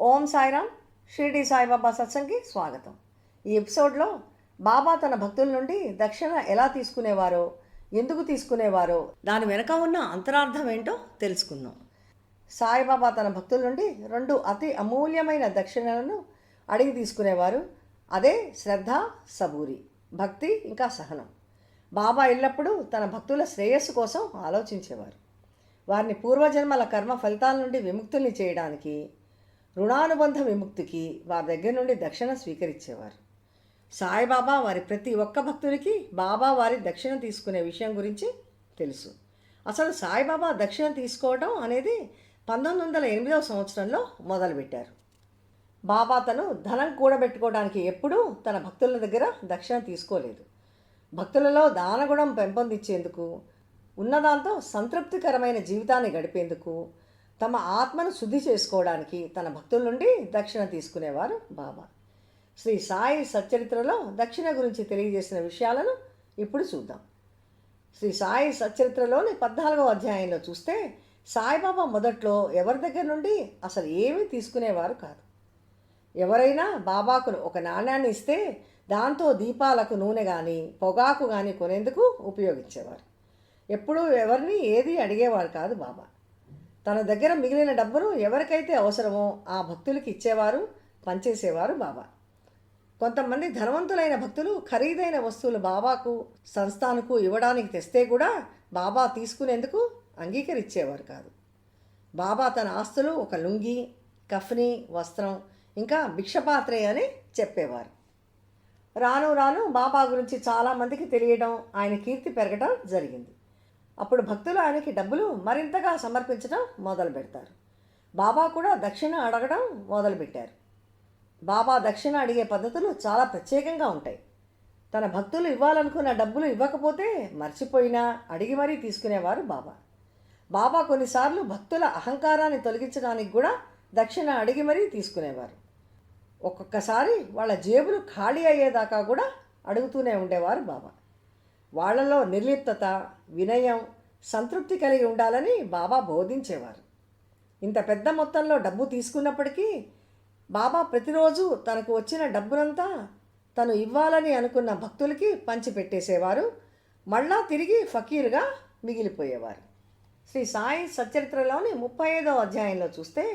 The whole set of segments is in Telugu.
ఓం సాయిరామ్. షిరిడి సాయిబాబా సత్సంగ్కి స్వాగతం. ఈ ఎపిసోడ్లో బాబా తన భక్తుల నుండి దక్షిణ ఎలా తీసుకునేవారో, ఎందుకు తీసుకునేవారో, దాని వెనక ఉన్న అంతరార్థం ఏంటో తెలుసుకుందాం. సాయిబాబా తన భక్తుల నుండి 2 అతి అమూల్యమైన దక్షిణలను అడిగి తీసుకునేవారు. అదే శ్రద్ధ, సబూరి, భక్తి ఇంకా సహనం. బాబా ఎల్లప్పుడూ తన భక్తుల శ్రేయస్సు కోసం ఆలోచించేవారు. వారిని పూర్వజన్మల కర్మ ఫలితాల నుండి విముక్తుల్ని చేయడానికి, రుణానుబంధ విముక్తికి వారి దగ్గర నుండి దక్షిణ స్వీకరించేవారు. సాయిబాబా వారి ప్రతి ఒక్క భక్తుడికి బాబా వారి దక్షిణ తీసుకునే విషయం గురించి తెలుసు. అసలు సాయిబాబా దక్షిణ తీసుకోవడం అనేది 1908వ సంవత్సరంలో మొదలుపెట్టారు. బాబా తను ధనం కూడబెట్టుకోవడానికి ఎప్పుడూ తన భక్తుల దగ్గర దక్షిణ తీసుకోలేదు. భక్తులలో దానగుణం పెంపొందించేందుకు, ఉన్నదాంతో సంతృప్తికరమైన జీవితాన్ని గడిపేందుకు, తమ ఆత్మను శుద్ధి చేసుకోవడానికి తన భక్తుల నుండి దక్షిణ తీసుకునేవారు బాబా. శ్రీ సాయి సచ్చరిత్రలో దక్షిణ గురించి తెలియజేసిన విషయాలను ఇప్పుడు చూద్దాం. శ్రీ సాయి సచ్చరిత్రలోని 14వ అధ్యాయంలో చూస్తే సాయిబాబా మొదట్లో ఎవరి దగ్గర నుండి అసలు ఏమీ తీసుకునేవారు కాదు. ఎవరైనా బాబాకు ఒక నాణ్యాన్ని ఇస్తే దాంతో దీపాలకు నూనె కానీ పొగాకు కానీ కొనేందుకు ఉపయోగించేవారు. ఎప్పుడూ ఎవరిని ఏది అడిగేవారు కాదు బాబా. తన దగ్గర మిగిలిన డబ్బును ఎవరికైతే అవసరమో ఆ భక్తులకి ఇచ్చేవారు, పనిచేసేవారు బాబా. కొంతమంది ధనవంతులైన భక్తులు ఖరీదైన వస్తువులు బాబాకు, సంస్థానకు ఇవ్వడానికి తెస్తే కూడా బాబా తీసుకునేందుకు అంగీకరించేవారు కాదు. బాబా తన ఆస్తులు ఒక లుంగి, కఫ్ని, వస్త్రం ఇంకా భిక్షపాత్రే అని చెప్పేవారు. రాను రాను బాబా గురించి చాలామందికి తెలియడం, ఆయన కీర్తి పెరగడం జరిగింది. అప్పుడు భక్తులు ఆయనకి డబ్బులు మరింతగా సమర్పించడం మొదలు పెడతారు. బాబా కూడా దక్షిణ అడగడం మొదలుపెట్టారు. బాబా దక్షిణ అడిగే పద్ధతులు చాలా ప్రత్యేకంగా ఉంటాయి. తన భక్తులు ఇవ్వాలనుకున్న డబ్బులు ఇవ్వకపోతే మర్చిపోయినా అడిగి మరీ తీసుకునేవారు బాబా. బాబా కొన్నిసార్లు భక్తుల అహంకారాన్ని తొలగించడానికి కూడా దక్షిణ అడిగి మరీ తీసుకునేవారు. ఒక్కొక్కసారి వాళ్ళ జేబులు ఖాళీ అయ్యేదాకా కూడా అడుగుతూనే ఉండేవారు బాబా. వాళ్లలో నిర్లిప్తత, వినయం, సంతృప్తి కలిగి ఉండాలని బాబా బోధించేవారు. ఇంత పెద్ద మొత్తంలో డబ్బు తీసుకున్నప్పటికీ బాబా ప్రతిరోజు తనకు వచ్చిన డబ్బునంతా తను ఇవ్వాలని అనుకున్న భక్తులకి పంచిపెట్టేసేవారు. మళ్ళా తిరిగి ఫకీరుగా మిగిలిపోయేవారు. శ్రీ సాయి సచ్చరిత్రలోని 35వ అధ్యాయంలో చూస్తే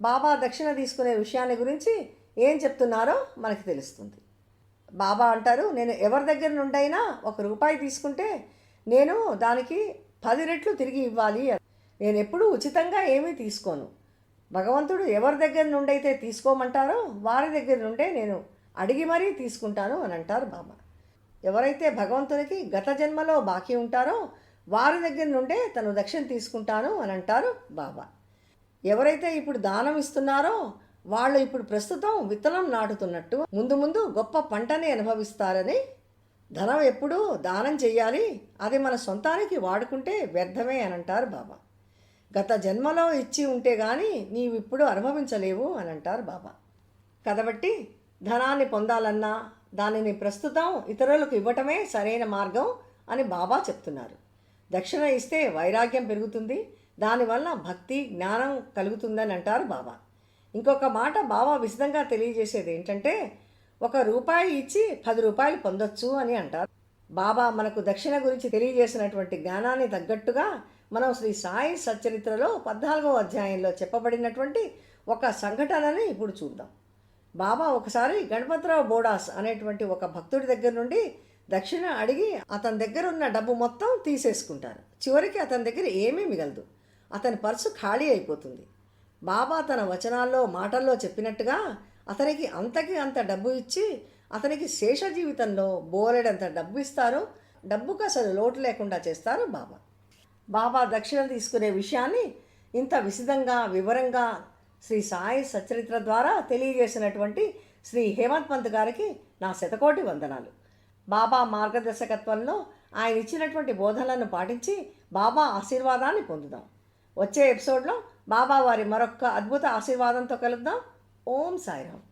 బాబా దక్షిణ తీసుకునే విషయాన్ని గురించి ఏం చెప్తున్నారో మనకి తెలుస్తుంది. బాబా అంటారు, నేను ఎవరి దగ్గర నుండైనా ₹1 తీసుకుంటే నేను దానికి 10 రెట్లు తిరిగి ఇవ్వాలి. నేను ఎప్పుడూ ఉచితంగా ఏమీ తీసుకోను. భగవంతుడు ఎవరి దగ్గర నుండైతే తీసుకోమంటారో వారి దగ్గర నుండే నేను అడిగి మరీ తీసుకుంటాను అని అంటారు బాబా. ఎవరైతే భగవంతునికి గత జన్మలో బాకీ ఉంటారో వారి దగ్గర నుండే తను దక్షిణ తీసుకుంటాను అని అంటారు బాబా. ఎవరైతే ఇప్పుడు దానం ఇస్తున్నారో వాళ్ళు ఇప్పుడు ప్రస్తుతం విత్తనం నాటుతున్నట్టు ముందు ముందు గొప్ప పంటని అనుభవిస్తారని, ధనం ఎప్పుడూ దానం చెయ్యాలి, అది మన సొంతానికి వాడుకుంటే వ్యర్థమే అని అంటారు బాబా. గత జన్మలో ఇచ్చి ఉంటే కానీ నీవు ఇప్పుడు అనుభవించలేవు అని అంటారు బాబా. కాబట్టి ధనాన్ని పొందాలన్నా దానిని ప్రస్తుతం ఇతరులకు ఇవ్వటమే సరైన మార్గం అని బాబా చెప్తున్నారు. దక్షిణ ఇస్తే వైరాగ్యం పెరుగుతుంది, దానివల్ల భక్తి, జ్ఞానం కలుగుతుందని అంటారు బాబా. ఇంకొక మాట బాబా విశదంగా తెలియజేసేది ఏంటంటే, ₹1 ఇచ్చి ₹10 పొందొచ్చు అని అంటారు. బాబా మనకు దక్షిణ గురించి తెలియజేసినటువంటి జ్ఞానాన్ని తగ్గట్టుగా మనం శ్రీ సాయి సచ్చరిత్రలో 14వ అధ్యాయంలో చెప్పబడినటువంటి ఒక సంఘటనని ఇప్పుడు చూద్దాం. బాబా ఒకసారి గణపతిరావు బోడాస్ అనేటువంటి ఒక భక్తుడి దగ్గర నుండి దక్షిణ అడిగి అతని దగ్గర ఉన్న డబ్బు మొత్తం తీసేసుకుంటారు. చివరికి అతని దగ్గర ఏమీ మిగలదు. అతని పర్సు ఖాళీ అయిపోతుంది. బాబా తన వచనాల్లో, మాటల్లో చెప్పినట్టుగా అతనికి అంతకి అంత డబ్బు ఇచ్చి అతనికి శేష జీవితంలో బోలెడంత డబ్బు ఇస్తారు. డబ్బుకు అసలు లోటు లేకుండా చేస్తారు బాబా. బాబా దక్షిణ తీసుకునే విషయాన్ని ఇంత విశదంగా, వివరంగా శ్రీ సాయి సచ్చరిత్ర ద్వారా తెలియజేసినటువంటి శ్రీ హేమంత్ పంత్ గారికి నా శతకోటి వందనాలు. బాబా మార్గదర్శకత్వంలో ఆయన ఇచ్చినటువంటి బోధనలను పాటించి బాబా ఆశీర్వాదాన్ని పొందుదాం. వచ్చే ఎపిసోడ్లో బాబా వారి మరొక అద్భుత ఆశీర్వాదంతో కలుద్దాం. ఓం సాయిరామ్.